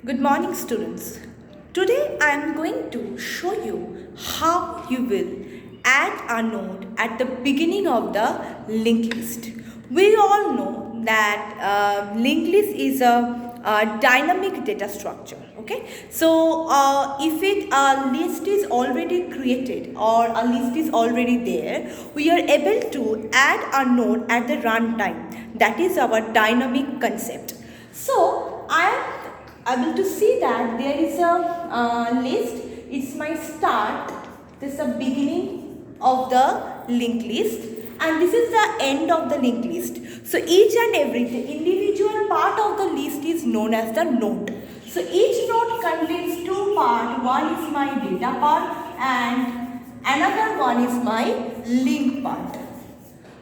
Good morning, students. Today I am going to show you how you will add a node at the beginning of the linked list. We all know that linked list is a dynamic data structure. Okay, so if a list is already created or a list is already there, we are able to add a node at the runtime. That is our dynamic concept. So I am able to see that there is a list. It's my start. This is the beginning of the linked list, and this is the end of the linked list. So each and every individual part of the list is known as the node. So each node contains two parts. One is my data part and another one is my link part.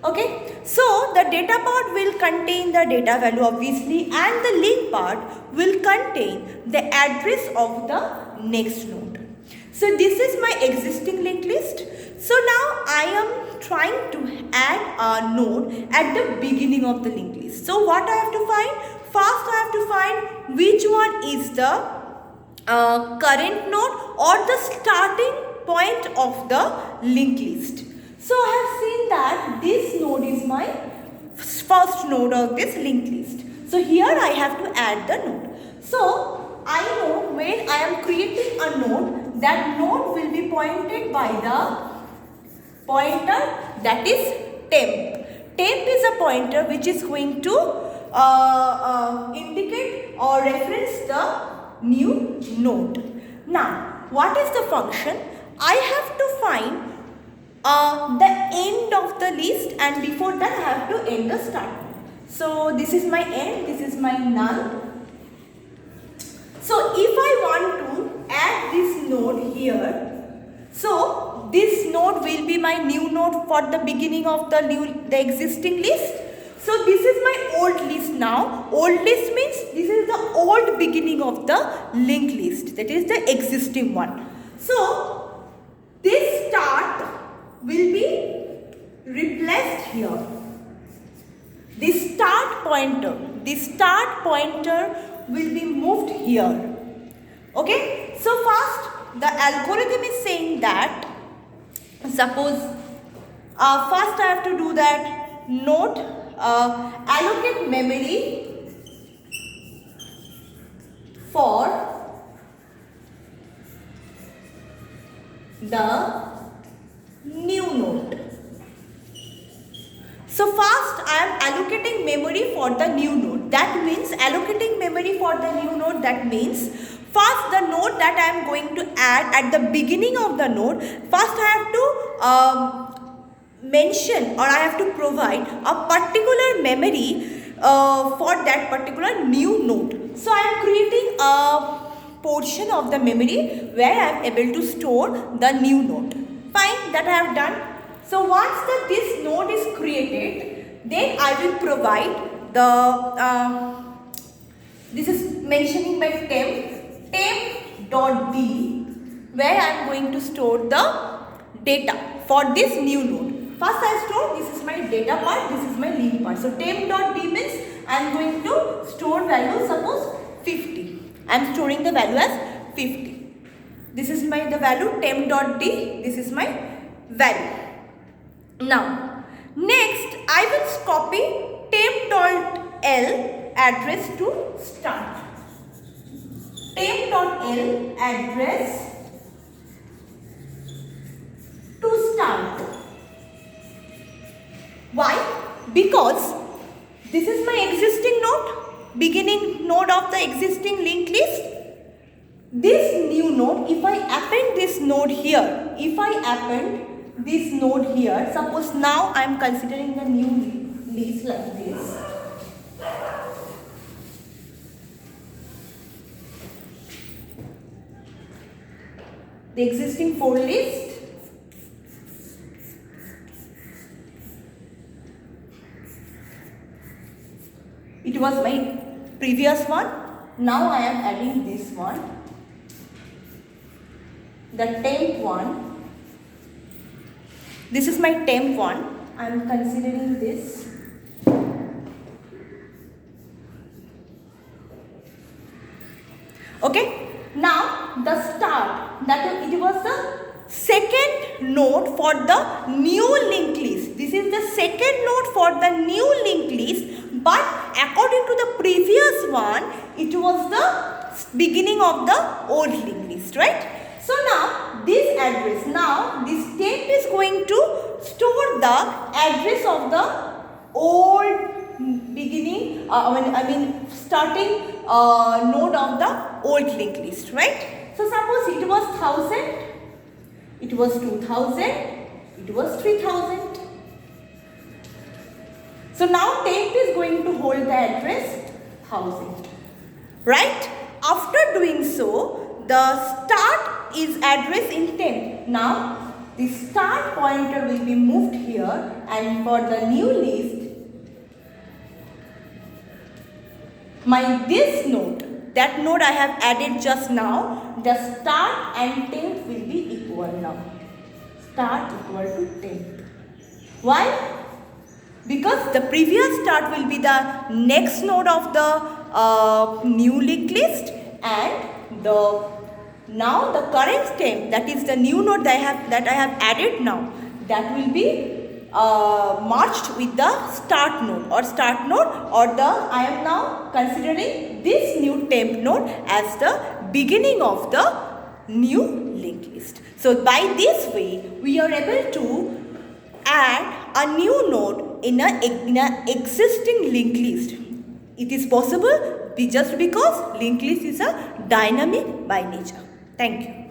Okay, so the data part will contain the data value obviously, and the link part will contain the address of the next node. So this is my existing linked list. So now I am trying to add a node at the beginning of the linked list. So what I have to find? First I have to find which one is the current node or the starting point of the linked list. So I have seen that this node is my first node of this linked list. So here I have to add the node. So I know when I am creating a node, that node will be pointed by the pointer that is temp. Temp is a pointer which is going to indicate or reference the new node. Now, what is the function? I have to find the end of the list, and before that I have to end the start. So this is my end, this is my null. So if I want to add this node here, so this node will be my new node for the beginning of the existing list. So this is my old list now. Old list means this is the old beginning of the linked list, that is the existing one. So this start will be replaced here. This start pointer will be moved here. Okay, so first the algorithm is saying that, suppose first I have to do that node allocate memory for the new node. So first I am allocating memory for the new node. That means allocating memory for the new node, that means first the node that I am going to add at the beginning of the node, first I have to mention or I have to provide a particular memory for that particular new node. So I am creating a portion of the memory where I am able to store the new node. Fine, that I have done. So once this node is created, then I will provide the this is mentioning by temp.d, where I am going to store the data for this new node. First I store, this is my data part, this is my link part. So temp.d means I am going to store value, suppose 50. I am storing the value as 50. This is the value temp.d, this is my value. Now, next I will copy temp.l address to start. Temp.l address to start. Why? Because this is my existing node, beginning node of the existing linked list. This new node, if I append this node here, suppose now I am considering the new list like this. The existing 4 list. It was my previous one. Now I am adding this one, the temp one. This is my temp one. I am considering this. Okay. Now the start, that it was the second node for the new linked list. This is the second node for the new linked list, but according to the previous one, it was the beginning of the old linked list, right? So now this address, now this temp is going to store the address of the old beginning, starting node of the old linked list, right? So suppose it was 1000, it was 2000, it was 3000. So now temp is going to hold the address 1000, right? After doing so, the start is address in temp. Now the start pointer will be moved here, and for the new list, this node, that node I have added just now, the start and temp will be equal now. Start equal to temp. Why? Because the previous start will be the next node of the new linked list, and now the current temp, that is the new node that I have added now, that will be merged with the start node, or I am now considering this new temp node as the beginning of the new linked list. So by this way, we are able to add a new node in a existing linked list. It is possible just because linked list is a dynamic by nature. Thank you.